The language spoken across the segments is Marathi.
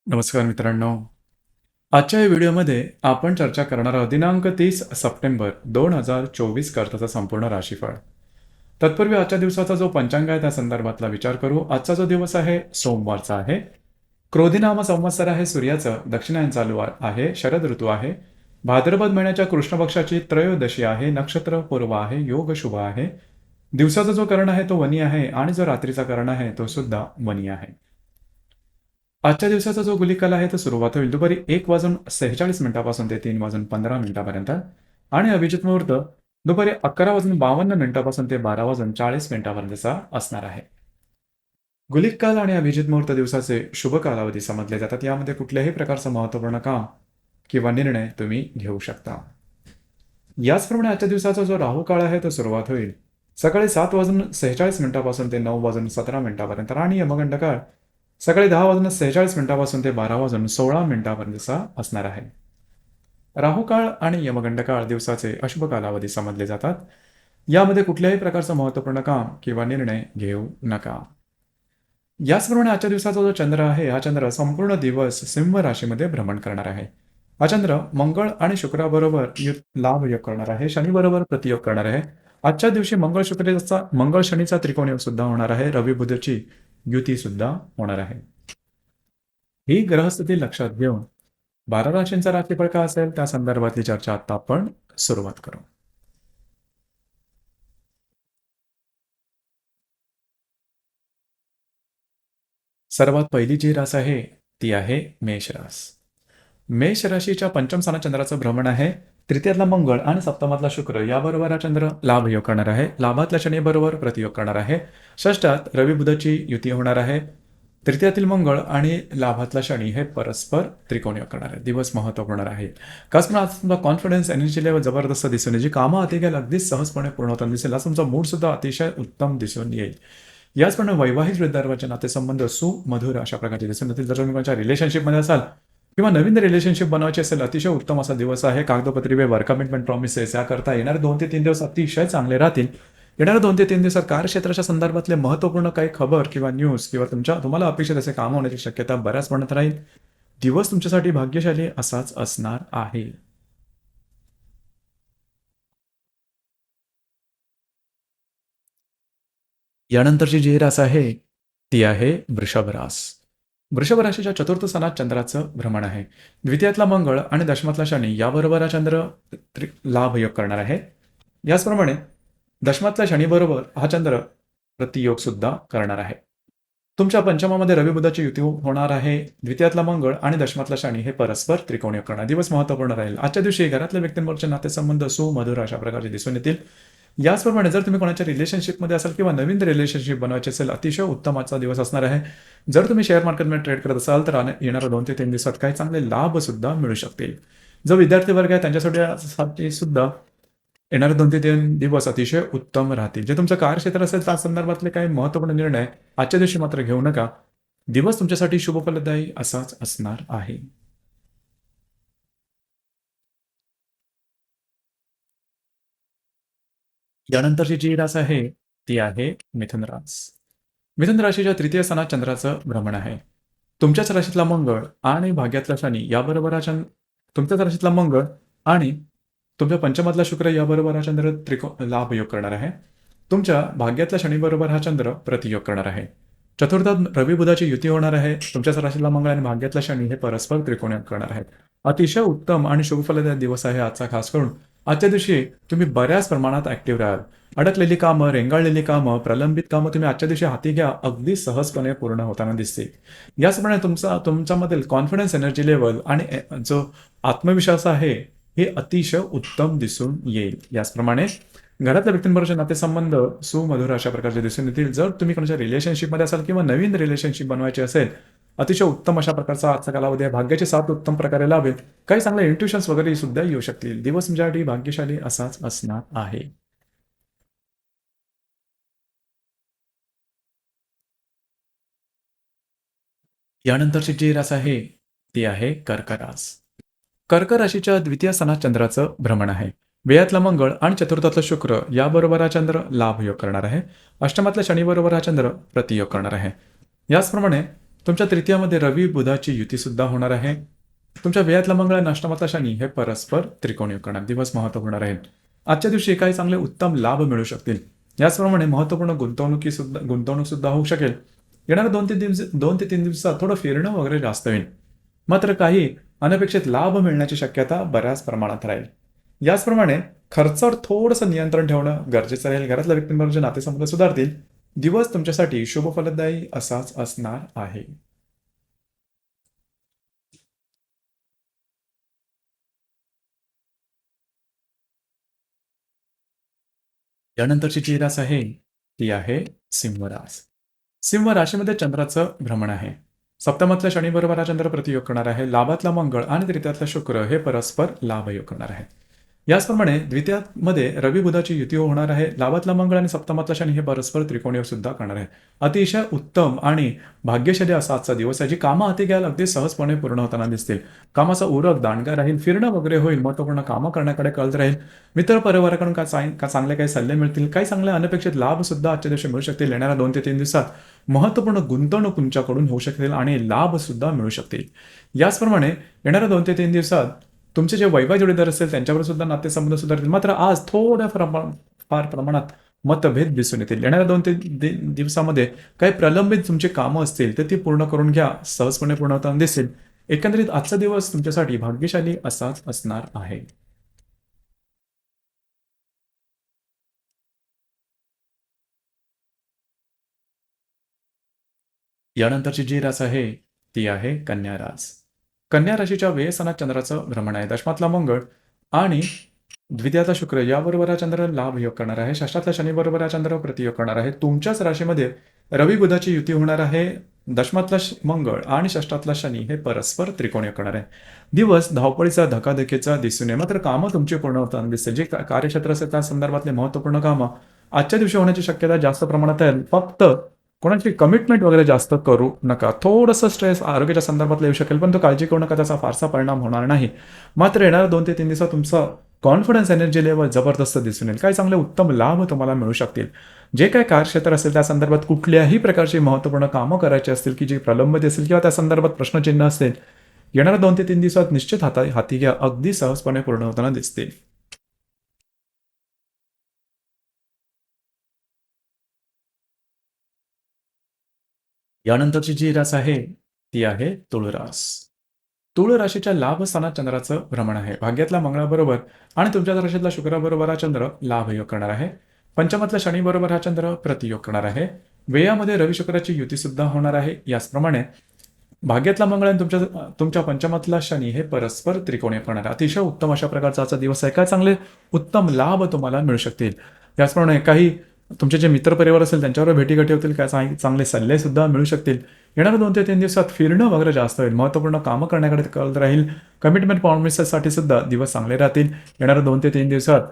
नमस्कार मित्रांनो. आजच्या या व्हिडिओमध्ये आपण चर्चा करणार आहोत दिनांक 30 सप्टेंबर 2024 करताचा संपूर्ण राशीफळ. तत्पूर्वी आजच्या दिवसाचा जो पंचांग आहे त्या संदर्भातला विचार करू. आजचा जो दिवस आहे सोमवारचा आहे. क्रोधी नाम संवत्सर आहे सूर्याचं, दक्षिणायन चालू आहे, शरद ऋतू आहे. भाद्रपद महिन्याच्या कृष्ण पक्षाची त्रयोदशी आहे, नक्षत्र पूर्व आहे, योग शुभ आहे. दिवसाचा जो कर्ण आहे तो वनी आहे आणि जो रात्रीचा कर्ण आहे तो सुद्धा वनी आहे. आजच्या दिवसाचा जो गुलिकाल आहे तो सुरुवात होईल दुपारी 1:46 ते 3:15 आणि अभिजित मुहूर्त दुपारी 11:52 ते 12:40 असणार आहे. गुलिक काल आणि अभिजित मुहूर्त दिवसाचे शुभ कालावधी समजले जातात. यामध्ये कुठल्याही प्रकारचं महत्त्वपूर्ण काम किंवा निर्णय तुम्ही घेऊ शकता. याचप्रमाणे आजच्या दिवसाचा जो राहू काळ आहे तो सुरुवात होईल सकाळी 7:46 ते 9:17 आणि यमगंड काळ सकाळी 10:46 ते 12:16 असणार आहे. राहू काळ आणि यमगंड काळ दिवसाचे अशुभ कालावधी समजले जातात. यामध्ये कुठल्याही प्रकारचं महत्त्वपूर्ण काम किंवा निर्णय घेऊ नका. याचप्रमाणे आजच्या दिवसाचा जो चंद्र आहे हा चंद्र संपूर्ण दिवस सिंह राशीमध्ये भ्रमण करणार आहे. हा चंद्र मंगळ आणि शुक्राबरोबर लाभ योग करणार आहे, शनीबरोबर प्रतियोग करणार आहे. आजच्या दिवशी मंगळ शनीचा त्रिकोण योग सुद्धा होणार आहे, रवी बुधची युती सुद्धा होणार आहे. ही ग्रहस्थिती लक्षात घेऊन 12 राशींचा राशीफळ का असेल त्या संदर्भातली चर्चा आता आपण सुरुवात करू. सर्वात पहिली जी रास आहे ती आहे मेष रास. मेष राशीच्या पंचम स्थानात चंद्राचं भ्रमण आहे. तृतीयातला मंगळ आणि सप्तमातला शुक्र याबरोबर हा चंद्र लाभ योग करणार आहे. लाभातल्या शनी बरोबर प्रतियोग करणार आहे. षष्ठात रवी बुधची युती होणार आहे. तृतीयातील मंगळ आणि लाभातला शनी हे परस्पर त्रिकोण योग करणार आहे. दिवस महत्त्वपूर्ण आहे. खास करून आज तुमचा कॉन्फिडन्स एनर्जी लेवल जबरदस्त दिसून येईल. जी कामं हाती घ्यायला अगदीच सहजपणे पूर्ण होताना दिसेल. आज तुमचा मूड सुद्धा अतिशय उत्तम दिसून येईल. याचप्रमाणे वैवाहिक वृद्धांवरचे नातेसंबंध सुमधुर अशा प्रकारचे दिसून येतील. जर तुम्ही कोणाच्या रिलेशनशिपमध्ये असाल किंवा नवीन रिलेशनशिप बनवायची असेल अतिशय उत्तम असा दिवस आहे. कागदोपत्री व्यवहार, कमिटमेंट, प्रॉमिसेस याकरता येणारे 2 ते 3 दिवस अतिशय चांगले राहतील. येणाऱ्या 2 ते 3 दिवसात कार्यक्षेत्राच्या संदर्भातले महत्त्वपूर्ण काही खबर किंवा न्यूज किंवा तुम्हाला अपेक्षित असे काम होण्याची शक्यता बऱ्याच प्रमाणात राहील. दिवस तुमच्यासाठी भाग्यशाली असाच असणार आहे. यानंतरची जी रास आहे ती आहे वृषभ रास. वृषभ राशीच्या चतुर्थ स्थानात चंद्राचं भ्रमण आहे. द्वितीयातला मंगळ आणि दशमातला शनी याबरोबर हा चंद्र लाभ योग करणार आहे. याचप्रमाणे दशमातल्या शनीबरोबर हा चंद्र प्रतियोग सुद्धा करणार आहे. तुमच्या पंचमामध्ये रवी बुधाची युती होणार आहे. द्वितीयातला मंगळ आणि दशमातला शनी हे परस्पर त्रिकोण योग करणार. दिवस महत्त्वपूर्ण राहील. आजच्या दिवशी घरातल्या व्यक्तींवरचे नातेसंबंध सुमधुर अशा प्रकारचे दिसून येतील. याचप्रमाणे जर तुम्ही कोणाच्या रिलेशनशिपमध्ये असाल किंवा नवीन रिलेशनशिप बनवायची असेल अतिशय उत्तम आजचा दिवस असणार आहे. जर तुम्ही शेअर मार्केटमध्ये ट्रेड करत असाल तर येणाऱ्या 2 ते 3 दिवसात काही चांगले लाभ सुद्धा मिळू शकतील. जो विद्यार्थी वर्ग आहे त्यांच्यासाठी सुद्धा येणारे 2 ते 3 दिवस अतिशय उत्तम राहतील. जे तुमचं कार्यक्षेत्र असेल त्या संदर्भातले काही महत्त्वपूर्ण निर्णय आजच्या दिवशी मात्र घेऊ नका. दिवस तुमच्यासाठी शुभफलदायी असाच असणार आहे. यानंतरची जी रास आहे ती आहे मिथुन रास. मिथुन राशीच्या तृतीय स्थानात चंद्राचं भ्रमण आहे. तुमच्याच राशीतला मंगळ आणि भाग्यातला शनी याबरोबर हा तुमच्याच राशीतला मंगळ आणि तुमच्या पंचमातला शुक्र याबरोबर हा चंद्र लाभ योग करणार आहे. तुमच्या भाग्यातल्या शनीबरोबर हा चंद्र प्रतियोग करणार आहे. चतुर्थात रवी बुधाची युती होणार आहे. तुमच्याच राशीतला मंगळ आणि भाग्यातला शनी हे परस्पर त्रिकोण करणार आहेत. अतिशय उत्तम आणि शुभफलदायक दिवस आहे आजचा. खास करून आजच्या दिवशी तुम्ही बऱ्याच प्रमाणात ऍक्टिव्ह राहाल. अडकलेली कामं, रेंगाळलेली कामं, प्रलंबित कामं तुम्ही आजच्या दिवशी हाती घ्या, अगदी सहजपणे पूर्ण होताना दिसतील. याचप्रमाणे तुमच्यामधील कॉन्फिडन्स एनर्जी लेवल आणि जो आत्मविश्वास आहे हे अतिशय उत्तम दिसून येईल. याचप्रमाणे घरातल्या व्यक्तींबरोबरचे नातेसंबंध सुमधुर अशा प्रकारचे दिसून येतील. जर तुम्ही कोणाच्या रिलेशनशिपमध्ये असाल किंवा नवीन रिलेशनशिप बनवायची असेल अतिशय उत्तम अशा प्रकारचा आजचा कालावधी आहे. भाग्याची साथ उत्तम प्रकारे लाभेल. काही चांगले इंट्युशन्स वगैरे सुद्धा येऊ शकतील. दिवस तुमच्यासाठी भाग्यशाली असाच असणार आहे. यानंतरची जी रास आहे ती आहे कर्क रास. कर्क राशीच्या द्वितीय स्थानात चंद्राचं भ्रमण आहे. व्ययातला मंगळ आणि चतुर्थातला शुक्र याबरोबर हा चंद्र लाभ योग करणार आहे. अष्टमातल्या शनीबरोबर हा चंद्र प्रतियोग करणार आहे. याचप्रमाणे तुमच्या तृतीयामध्ये रवी बुधाची युती सुद्धा होणार आहे. तुमच्या व्ययातला मंगळ आणि अष्टमातला शनी हे परस्पर त्रिकोणी करणार. दिवस महत्वपूर्ण राहील. आजच्या दिवशी काही चांगले उत्तम लाभ मिळू शकतील. याचप्रमाणे महत्वपूर्ण गुंतवणूक सुद्धा होऊ शकेल. येणाऱ्या 2 ते 3 दिवसात थोडं फिरणं वगैरे जास्त होईल. मात्र काही अनपेक्षित लाभ मिळण्याची शक्यता बऱ्याच प्रमाणात राहील. याचप्रमाणे खर्चावर थोडंसं नियंत्रण ठेवणं गरजेचं राहील. घरातल्या व्यक्तींबरोबर नातेसंबंध सुधारतील. दिवस तुमच्यासाठी शुभ फलदायी असाच असणार आहे. यानंतरची जी रास आहे ती आहे सिंह रास. सिंह राशीमध्ये चंद्राचं भ्रमण आहे. सप्तमातल्या शनी बरोबर हा चंद्र प्रतियोग करणार आहे. लाभातला मंगळ आणि तृतीयातला शुक्र हे परस्पर लाभयोग करणार आहे. याचप्रमाणे द्वितीयामध्ये रवी बुधाची युती होणार आहे. लाभातला मंगळ आणि सप्तमातला शनी हे परस्पर त्रिकोणयोग सुद्धा करणार आहे. अतिशय उत्तम आणि भाग्यशाली असा आजचा दिवस आहे. जी कामं हाती घ्याल अगदी सहजपणे पूर्ण होताना दिसतील. कामाचा उरक दांडगा राहील. फिरणं वगैरे होईल. महत्वपूर्ण कामं करण्याकडे कल राहील. मित्र परिवाराकडून चांगले काही सल्ले मिळतील. काही चांगले अनपेक्षित लाभ सुद्धा आजच्या दिवशी मिळू शकतील. येणाऱ्या 2 ते 3 दिवसात महत्वपूर्ण गुंतवणूक तुमच्याकडून होऊ शकतील आणि लाभ सुद्धा मिळू शकतील. याचप्रमाणे येणाऱ्या 2 ते 3 दिवसात तुमचे जे वैवाहिक जोडीदार असेल त्यांच्याबरोबर सुद्धा नातेसंबंध सुधारतील. मात्र आज थोड्या फार प्रमाणात मतभेद दिसून येतील. येणाऱ्या 2 ते 3 दिवसामध्ये काही प्रलंबित तुमची कामं असतील तर ती पूर्ण करून घ्या. सहजपणे पूर्ण होताना दिसेल. एकंदरीत आजचा दिवस तुमच्यासाठी भाग्यशाली असाच असणार आहे. यानंतरची जी रास आहे ती आहे कन्या रास. कन्या राशीच्या व्ययस्थानात चंद्राचं भ्रमण आहे. दशमातला मंगळ आणि द्वितीयातला शुक्र याबरोबर हा चंद्र लाभ योग करणार आहे. षष्ठातला शनी बरोबर हा चंद्र प्रतियोग करणार आहे. तुमच्याच राशीमध्ये रवी बुधाची युती होणार आहे. दशमातला मंगळ आणि षष्ठातला शनी हे परस्पर त्रिकोणीय करणार आहे. दिवस धावपळीचा धकाधकीचा दिसून येईल. मात्र कामं तुमची पूर्ण होताना दिसतील. जे कार्यक्षेत्र असेल त्या संदर्भातले महत्वपूर्ण कामं आजच्या दिवशी होण्याची शक्यता जास्त प्रमाणात आहे. फक्त कोणाची कमिटमेंट वगैरे जास्त करू नका. थोडंसं स्ट्रेस आरोग्याच्या संदर्भातला येऊ शकेल, पण तो काळजी करू नका. त्याचा फारसा परिणाम होणार नाही. मात्र येणाऱ्या 2 ते 3 दिवसात तुमचा कॉन्फिडन्स एनर्जी लेवल जबरदस्त दिसून येईल. काही चांगले उत्तम लाभ तुम्हाला मिळू शकतील. जे काही कार्यक्षेत्र असेल त्या संदर्भात कुठल्याही प्रकारची महत्त्वपूर्ण कामं करायची असतील की जी प्रलंबित असेल किंवा त्या संदर्भात प्रश्नचिन्ह असेल, येणाऱ्या 2 ते 3 दिवसात निश्चित हाती घ्या. अगदी सहजपणे पूर्ण होताना दिसतील. यानंतरची जी रास आहे ती आहे तुळ रास. तुळ राशीच्या लाभ स्थानात चंद्राचं भ्रमण आहे. भाग्यातला मंगळाबरोबर आणि तुमच्या राशीतला शुक्राबरोबर हा चंद्र लाभयोग करणार आहे. पंचमातल्या शनी बरोबर हा चंद्र प्रतियोग करणार आहे. व्ययामध्ये रवी शुक्राची युती सुद्धा होणार आहे. याचप्रमाणे भाग्यातला मंगळ आणि तुमच्या पंचमातला शनी हे परस्पर त्रिकोणीय करणार आहे. अतिशय उत्तम अशा प्रकारचा आजचा दिवस आहे. काय चांगले उत्तम लाभ तुम्हाला मिळू शकतील. याचप्रमाणे काही तुमचे जे मित्रपरिवार असेल त्यांच्यावर भेटीगाठी होतील. काय चांगले सल्ले सुद्धा मिळू शकतील. येणाऱ्या 2 ते 3 दिवसात फिरणं वगैरे जास्त होईल. महत्त्वपूर्ण कामं करण्याकडे कल राहील. कमिटमेंट प्रॉमिसेससाठी सुद्धा दिवस चांगले राहतील. येणाऱ्या 2 ते 3 दिवसात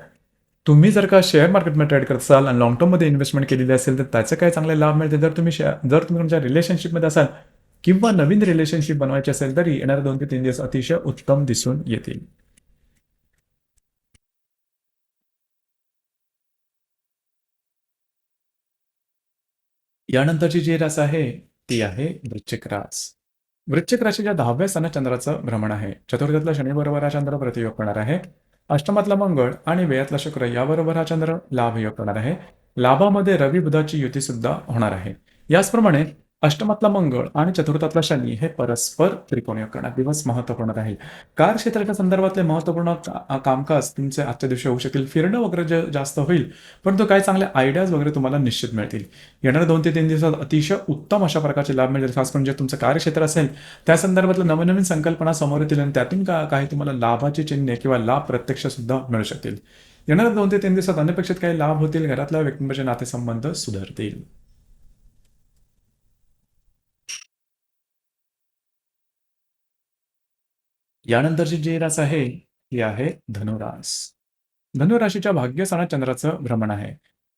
तुम्ही जर का शेअर मार्केटमध्ये ट्रेड करत असाल आणि लॉंग टर्ममध्ये इन्व्हेस्टमेंट केलेली असेल तर त्याचे काय चांगले लाभ मिळतील. जर तुम्ही तुमच्या रिलेशनशिपमध्ये असाल किंवा नवीन रिलेशनशिप बनवायची असेल तरी येणाऱ्या 2 ते 3 दिवस अतिशय उत्तम दिसून येतील. यानंतरची जी रास आहे ती आहे वृश्चिक रास. वृश्चिक राशीच्या 10व्या स्थानात चंद्राचं भ्रमण आहे. चतुर्थातला शनी बरोबर हा चंद्र प्रतियोग करणार आहे. अष्टमातला मंगळ आणि व्ययातला शुक्र याबरोबर हा चंद्र लाभयोग करणार आहे. लाभामध्ये रवी बुधाची युती सुद्धा होणार आहे. याचप्रमाणे अष्टमातला मंगळ आणि चतुर्थातला शनी हे परस्पर त्रिकोणीय करणार. दिवस महत्वपूर्ण राहील. कार्यक्षेत्राच्या संदर्भातले महत्वपूर्ण कामकाज तुमचे आजच्या दिवशी होऊ शकेल. फिरणं वगैरे जास्त होईल, परंतु काही चांगले आयडियाज वगैरे तुम्हाला निश्चित मिळतील. येणाऱ्या 2 ते 3 दिवसात अतिशय उत्तम अशा प्रकारचे लाभ मिळतील. खास करून जे तुमचं कार्यक्षेत्र असेल त्या संदर्भातलं नवीन संकल्पना समोर येतील आणि त्यातून काही तुम्हाला लाभाची चिन्हे किंवा लाभ प्रत्यक्ष सुद्धा मिळू शकतील. येणाऱ्या 2 ते 3 दिवसात अनपेक्षित काही लाभ होतील. घरातल्या व्यक्तींचे नातेसंबंध सुधारतील. यानंतरची जी रास आहे ती आहे धनुरास. धनुराशीच्या भाग्यस्थानात चंद्राचं भ्रमण आहे.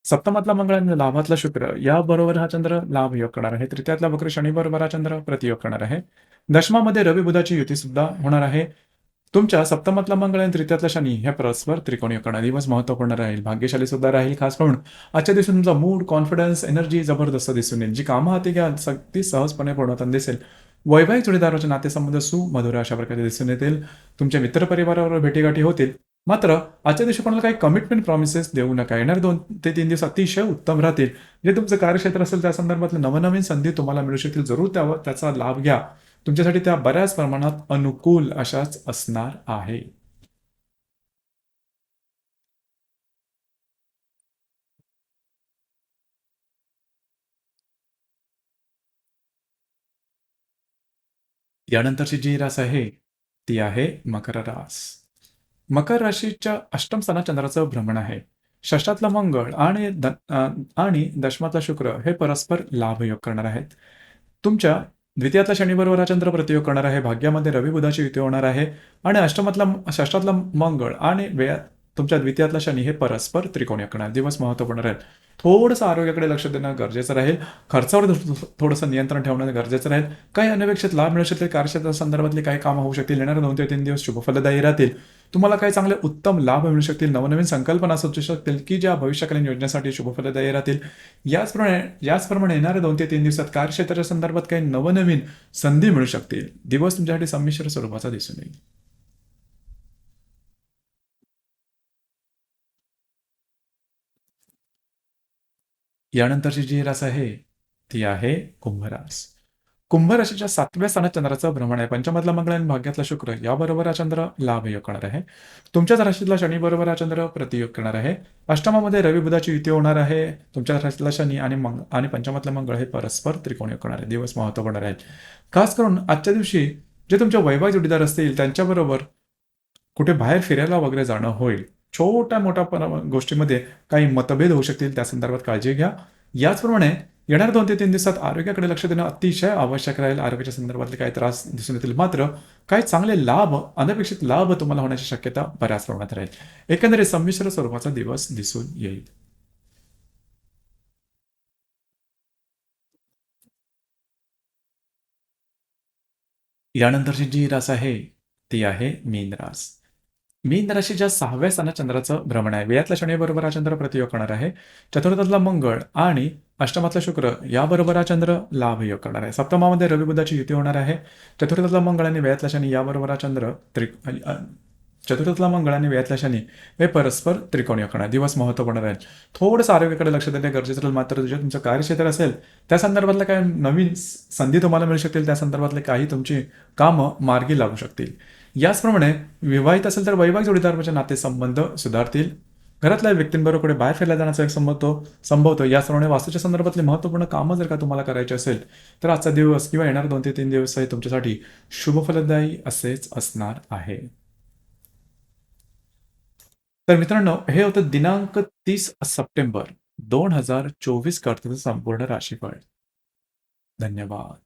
सप्तमातला मंगळ आणि लाभातला शुक्र याबरोबर हा चंद्र लाभ योग करणार आहे. तृतीयातला वक्र शनी बरोबर हा चंद्र प्रतियोग करणार आहे. दशमामध्ये रवी बुधाची युती सुद्धा होणार आहे. तुमच्या सप्तमातला मंगळ आणि तृतीयातला शनी हे परस्पर त्रिकोणी करणा दिवस महत्त्वपूर्ण राहील. भाग्यशाली सुद्धा राहील. खास करून आजच्या दिवशी तुमचा मूड, कॉन्फिडन्स, एनर्जी जबरदस्त दिसून येईल. जी कामं हाती घ्याल अगदी सहजपणे पूर्ण होताना दिसेल. वैवाहिक जोडीदाराचे नातेसंबंध सुमधुर अशा प्रकारे दिसून येतील. तुमच्या मित्रपरिवाराबरोबर भेटीगाठी होतील. मात्र आजच्या दिवशी कोणाला काही कमिटमेंट प्रॉमिसेस देऊ नका. येणारे 2 ते 3 दिवस अतिशय उत्तम राहतील. जे तुमचं कार्यक्षेत्र असेल त्या संदर्भातले नवनवीन संधी तुम्हाला मिळू शकतील. जरूर त्याचा लाभ घ्या. तुमच्यासाठी त्या बऱ्याच प्रमाणात अनुकूल अशाच असणार आहे. यानंतरची जी रास आहे, ती आहे मकर रास. मकर राशीच्या अष्टम स्थानात चंद्राचं भ्रमण आहे. षष्ठातला मंगळ आणि दशमातला शुक्र हे परस्पर लाभयोग करणार आहेत. तुमच्या द्वितीयातला शनिबरोबर हा चंद्र प्रतियोग करणार आहे. भाग्यामध्ये रवी बुधाची युती होणार आहे आणि षष्ठातला मंगळ आणि तुमच्या द्वितीयातला शनी हे परस्पर त्रिकोणी करणार. दिवस महत्त्वपूर्ण राहील. थोडंसं आरोग्याकडे लक्ष देणं गरजेचं राहील. खर्चावर थोडंसं नियंत्रण ठेवणं गरजेचं राहील. काही अनपेक्षित लाभ मिळू शकतील. कार्यक्षेत्रासंदर्भातली काही कामं होऊ शकतील. येणारे 2 ते 3 दिवस शुभफलदायी राहतील. तुम्हाला काही चांगले उत्तम लाभ मिळू शकतील. नवनवीन संकल्पना सुचू शकतील की ज्या भविष्यकालीन योजनेसाठी शुभफलदायी राहतील. याचप्रमाणे येणाऱ्या 2 ते 3 दिवसात कार्यक्षेत्राच्या संदर्भात काही नवनवीन संधी मिळू शकतील. दिवस तुमच्यासाठी संमिश्र स्वरूपाचा दिसून येईल. यानंतरची जी रास आहे, ती आहे कुंभ रास. कुंभ राशीच्या 7व्या स्थानात चंद्राचं भ्रमण आहे. पंचमातला मंगळ आणि भाग्यातला शुक्र याबरोबर हा चंद्र लाभयोग करणार आहे. तुमच्याच राशीतला शनी बरोबर हा चंद्र प्रतियोग करणार आहे. अष्टमामध्ये रवी बुधाची युती होणार आहे. तुमच्या राशीतला शनी आणि पंचमातला मंगळ हे परस्पर त्रिकोणी करणार आहे. दिवस महत्त्वपूर्ण राहील. खास करून आजच्या दिवशी जे तुमचे वैवाहिक जोडीदार असतील त्यांच्याबरोबर कुठे बाहेर फिरायला वगैरे जाणं होईल. छोट्या मोठ्या गोष्टीमध्ये काही मतभेद होऊ शकतील. त्या संदर्भात काळजी घ्या. याचप्रमाणे येणाऱ्या 2 ते 3 दिवसात आरोग्याकडे लक्ष देणं अतिशय आवश्यक राहील. आरोग्याच्या संदर्भातले काही त्रास दिसून येतील. मात्र काही चांगले लाभ, अनपेक्षित लाभ तुम्हाला होण्याची शक्यता बऱ्याच प्रमाणात राहील. एकंदरीत संमिश्र स्वरूपाचा दिवस दिसून येईल. यानंतरची जी रास आहे, ती आहे मीन रास. मीन राशीच्या 6व्या स्थानात चंद्राचं भ्रमण आहे. व्ययातला शनीबरोबर हा चंद्र प्रतियोग करणार आहे. चतुर्थातला मंगळ आणि अष्टमातला शुक्र याबरोबर हा चंद्र लाभयोग करणार आहे. सप्तमामध्ये रवी बुधाची युती होणार आहे. चतुर्थातला मंगळ आणि व्ययातला शनी याबरोबर हा चतुर्थातला मंगळ आणि व्ययातला शनी हे परस्पर त्रिकोणी करणार. दिवस महत्त्वपूर्ण राहील. थोडंसं आरोग्याकडे लक्ष देणे गरजेचं राहील. मात्र जे तुमचं कार्यक्षेत्र असेल त्या संदर्भातलं काही नवीन संधी तुम्हाला मिळू शकतील. त्या संदर्भातले काही तुमची कामं मार्गी लागू शकतील. याचप्रमाणे विवाहित असेल तर वैवाहिक जोडीदाराचे नातेसंबंध सुधारतील. घरातल्या व्यक्तींबरोबर कुठे बाहेर फिरायला जाण्याचा एक संभवतो. याचप्रमाणे वास्तूच्या संदर्भातली महत्त्वपूर्ण कामं जर का तुम्हाला करायची असेल तर आजचा दिवस किंवा येणारे 2 ते 3 दिवस हे तुमच्यासाठी शुभफलदायी असेच असणार आहे. तर मित्रांनो, हे होतं दिनांक 30 सप्टेंबर 2024 करताचं संपूर्ण राशीफळ. धन्यवाद.